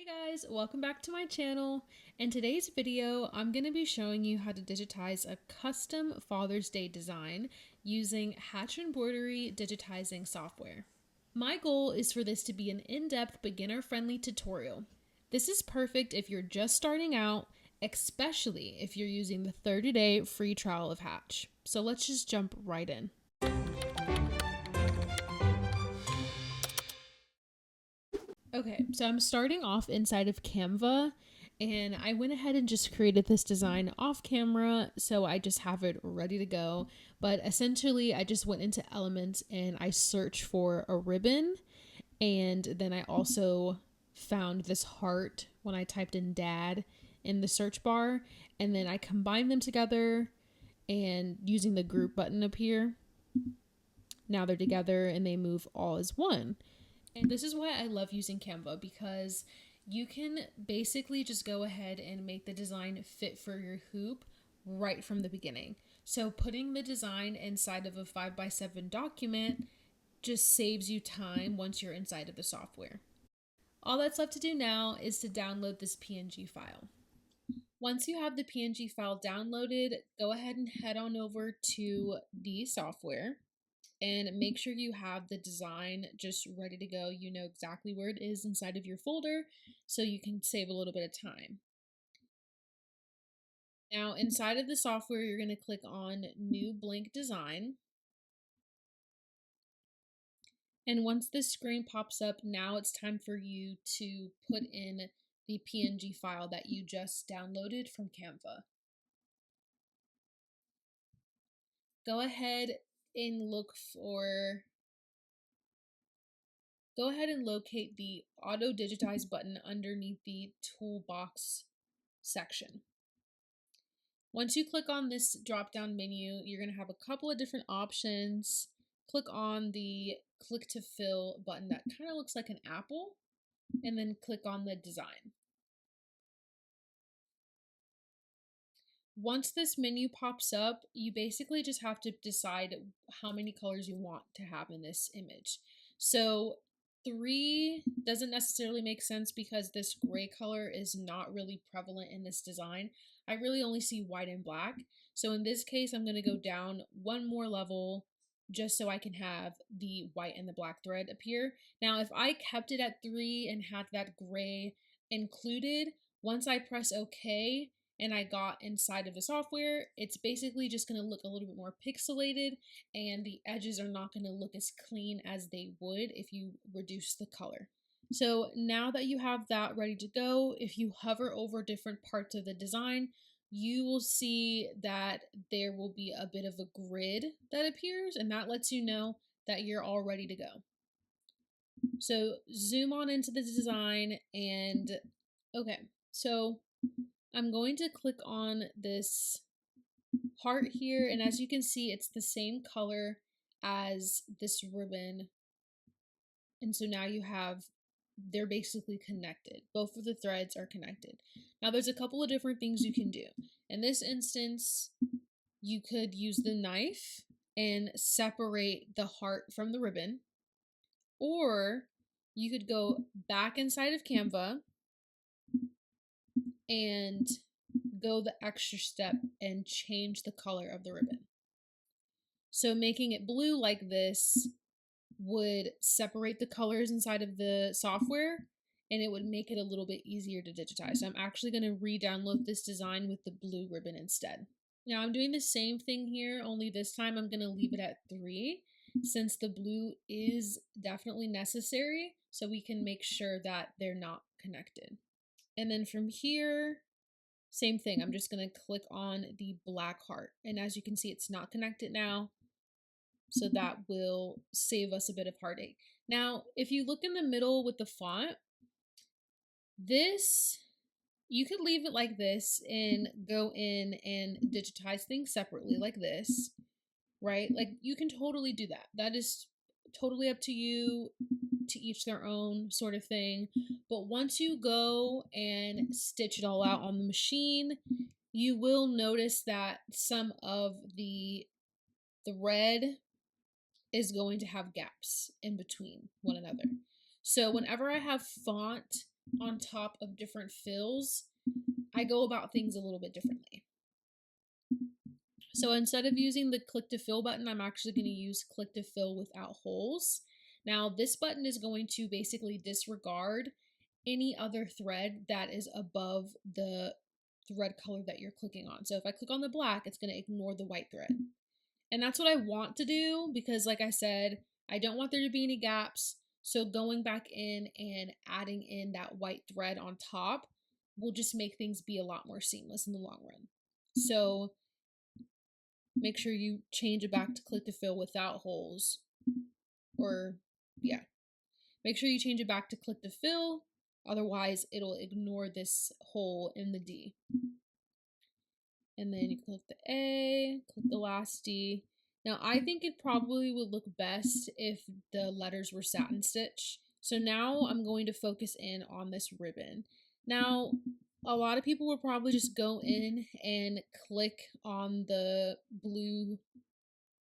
Guys, welcome back to my channel. In today's video, I'm going to be showing you how to digitize a custom Father's Day design using Embroidery Digitizing software. My goal is for this to be an in-depth, beginner-friendly tutorial. This is perfect if you're just starting out, especially if you're using the 30-day free trial of Hatch. So let's just jump right in. Okay, so I'm starting off inside of Canva, and I went ahead and just created this design off camera, so I just have it ready to go. But essentially, I just went into Elements and I searched for a ribbon, and then I also found this heart when I typed in dad in the search bar, and then I combined them together and using the group button up here. Now they're together and they move all as one. And this is why I love using Canva, because you can basically just go ahead and make the design fit for your hoop right from the beginning. So putting the design inside of a 5x7 document just saves you time once you're inside of the software. All that's left to do now is to download this PNG file. Once you have the PNG file downloaded, go ahead and head on over to the software and make sure you have the design just ready to go. You know exactly where it is inside of your folder, so you can save a little bit of time. Now, inside of the software, you're going to click on New Blank Design. And once this screen pops up, now it's time for you to put in the PNG file that you just downloaded from Canva. Go ahead and locate the Auto Digitize button underneath the Toolbox section. Once you click on this drop-down menu, you're going to have a couple of different options. Click on the Click to Fill button that kind of looks like an apple, and then click on the design. Once this menu pops up, you basically just have to decide how many colors you want to have in this image. So 3 doesn't necessarily make sense because this gray color is not really prevalent in this design. I really only see white and black. So in this case, I'm going to go down one more level just so I can have the white and the black thread appear. Now, if I kept it at 3 and had that gray included, once I press OK, and I got inside of the software, it's basically just going to look a little bit more pixelated, and the edges are not going to look as clean as they would if you reduce the color. So now that you have that ready to go, if you hover over different parts of the design, you will see that there will be a bit of a grid that appears, and that lets you know that you're all ready to go. So zoom on into the design, and okay, so I'm going to click on this heart here, and as you can see, it's the same color as this ribbon. And so now they're basically connected. Both of the threads are connected. Now there's a couple of different things you can do. In this instance, you could use the knife and separate the heart from the ribbon, or you could go back inside of Canva and go the extra step and change the color of the ribbon. So making it blue like this would separate the colors inside of the software, and it would make it a little bit easier to digitize. So I'm actually going to re-download this design with the blue ribbon instead. Now I'm doing the same thing here, only this time I'm going to leave it at 3 since the blue is definitely necessary, so we can make sure that they're not connected. And then from here, same thing, I'm just going to click on the black heart. And as you can see, it's not connected now. So that will save us a bit of heartache. Now, if you look in the middle with the font, you could leave it like this and go in and digitize things separately like this, right? Like you can totally do that. That is totally up to you, to each their own sort of thing. But once you go and stitch it all out on the machine, you will notice that some of the thread is going to have gaps in between one another. So whenever I have font on top of different fills, I go about things a little bit differently. So instead of using the click to fill button, I'm actually going to use click to fill without holes. Now this button is going to basically disregard any other thread that is above the thread color that you're clicking on. So if I click on the black, it's going to ignore the white thread. And that's what I want to do because, like I said, I don't want there to be any gaps. So going back in and adding in that white thread on top will just make things be a lot more seamless in the long run. So make sure you change it back to click to fill without holes. Or, yeah. Make sure you change it back to click to fill. Otherwise, it'll ignore this hole in the D. And then you click the A, click the last D. Now, I think it probably would look best if the letters were satin stitch. So now I'm going to focus in on this ribbon. Now, a lot of people will probably just go in and click on the blue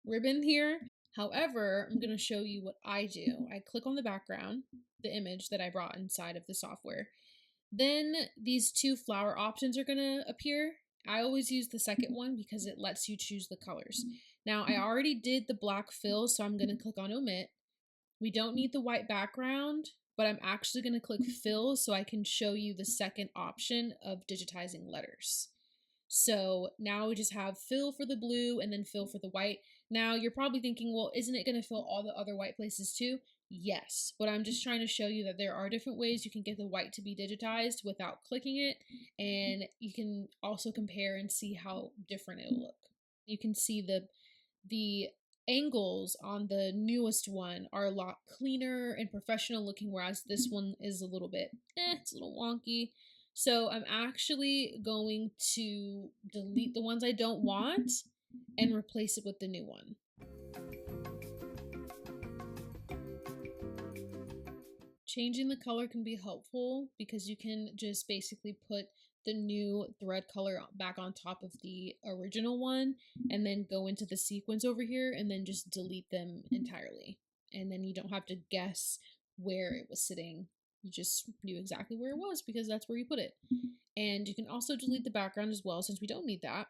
ribbon here. However, I'm going to show you what I do. I click on the background, the image that I brought inside of the software. Then these two flower options are going to appear. I always use the second one because it lets you choose the colors. Now, I already did the black fill, so I'm going to click on omit. We don't need the white background, but I'm actually going to click fill so I can show you the second option of digitizing letters. So now we just have fill for the blue and then fill for the white. Now you're probably thinking, well, isn't it going to fill all the other white places too? Yes, but I'm just trying to show you that there are different ways you can get the white to be digitized without clicking it, and you can also compare and see how different it'll look. You can see the angles on the newest one are a lot cleaner and professional looking, whereas this one is a little bit, it's a little wonky. So I'm actually going to delete the ones I don't want and replace it with the new one. Changing the color can be helpful because you can just basically put the new thread color back on top of the original one and then go into the sequence over here and then just delete them entirely. And then you don't have to guess where it was sitting. You just knew exactly where it was because that's where you put it. And you can also delete the background as well since we don't need that.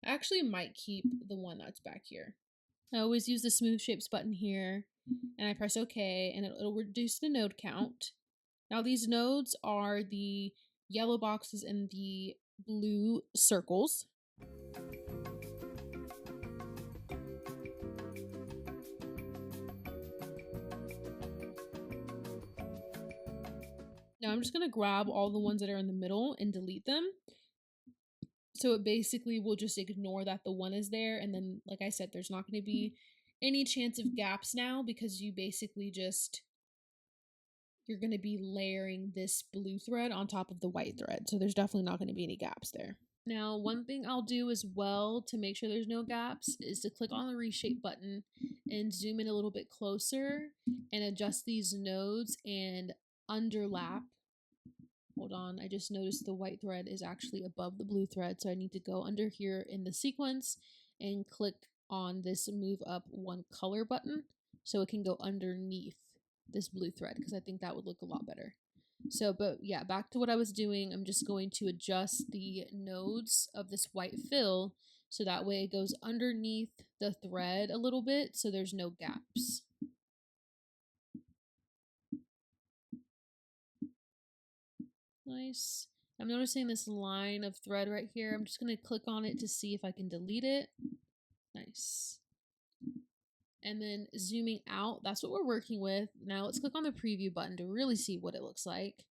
I actually might keep the one that's back here. I always use the smooth shapes button here and I press OK and it'll reduce the node count. Now these nodes are the yellow boxes and the blue circles. Now I'm just going to grab all the ones that are in the middle and delete them. So it basically will just ignore that the one is there. And then, like I said, there's not going to be any chance of gaps now because you basically just, you're going to be layering this blue thread on top of the white thread. So there's definitely not going to be any gaps there. Now, one thing I'll do as well to make sure there's no gaps is to click on the reshape button and zoom in a little bit closer and adjust these nodes and underlap. Hold on, I just noticed the white thread is actually above the blue thread, so I need to go under here in the sequence and click on this move up one color button so it can go underneath this blue thread because I think that would look a lot better. So, but yeah, back to what I was doing, I'm just going to adjust the nodes of this white fill so that way it goes underneath the thread a little bit so there's no gaps. Nice. I'm noticing this line of thread right here. I'm just going to click on it to see if I can delete it. Nice. And then zooming out, that's what we're working with. Now let's click on the preview button to really see what it looks like.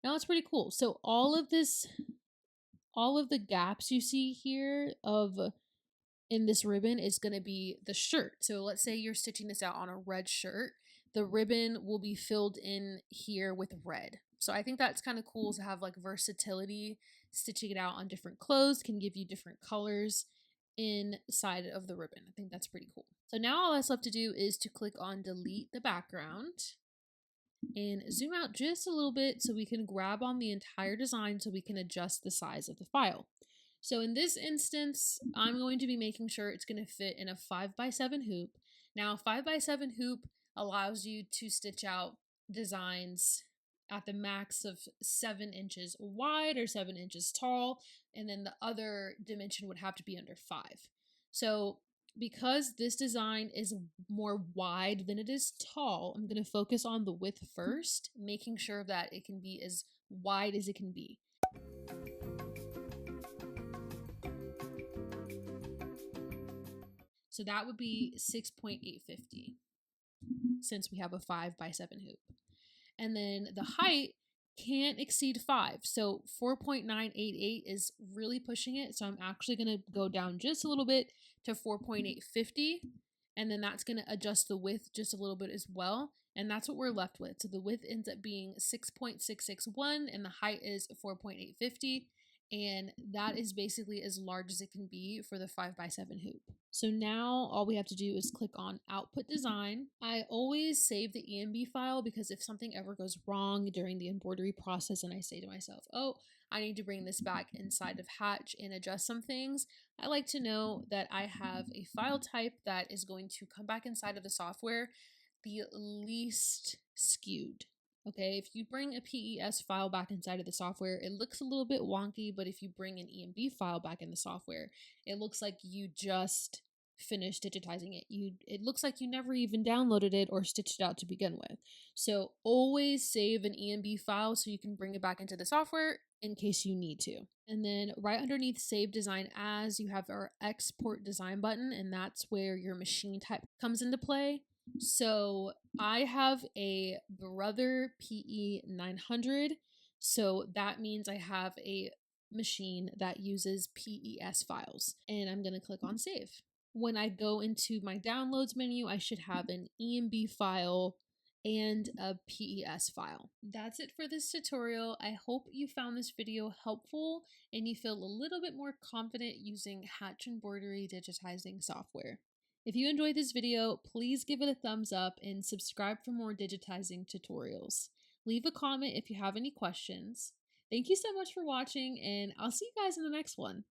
Now it's pretty cool. So all of the gaps you see here in this ribbon is going to be the shirt. So let's say you're stitching this out on a red shirt. The ribbon will be filled in here with red. So I think that's kind of cool to have like versatility. Stitching it out on different clothes can give you different colors inside of the ribbon. I think that's pretty cool. So now all that's left to do is to click on delete the background and zoom out just a little bit so we can grab on the entire design so we can adjust the size of the file. So in this instance, I'm going to be making sure it's going to fit in a 5x7 hoop. Now, a 5x7 hoop allows you to stitch out designs at the max of 7 inches wide or 7 inches tall, and then the other dimension would have to be under 5. So because this design is more wide than it is tall, I'm going to focus on the width first, making sure that it can be as wide as it can be. So that would be 6.850 since we have a 5x7 hoop. And then the height can't exceed 5. So 4.988 is really pushing it. So I'm actually going to go down just a little bit to 4.850. And then that's going to adjust the width just a little bit as well. And that's what we're left with. So the width ends up being 6.661 and the height is 4.850. And that is basically as large as it can be for the 5x7 hoop. So now all we have to do is click on Output Design. I always save the EMB file because if something ever goes wrong during the embroidery process and I say to myself, oh, I need to bring this back inside of Hatch and adjust some things, I like to know that I have a file type that is going to come back inside of the software the least skewed. Okay, if you bring a PES file back inside of the software, it looks a little bit wonky, but if you bring an EMB file back in the software, it looks like you just finished digitizing it. It looks like you never even downloaded it or stitched it out to begin with. So always save an EMB file so you can bring it back into the software in case you need to. And then right underneath Save Design As, you have our Export Design button, and that's where your machine type comes into play. So I have a Brother PE 900, so that means I have a machine that uses PES files, and I'm going to click on Save. When I go into my downloads menu, I should have an EMB file and a PES file. That's it for this tutorial. I hope you found this video helpful and you feel a little bit more confident using Hatch Embroidery Digitizing software. If you enjoyed this video, please give it a thumbs up and subscribe for more digitizing tutorials. Leave a comment if you have any questions. Thank you so much for watching, and I'll see you guys in the next one.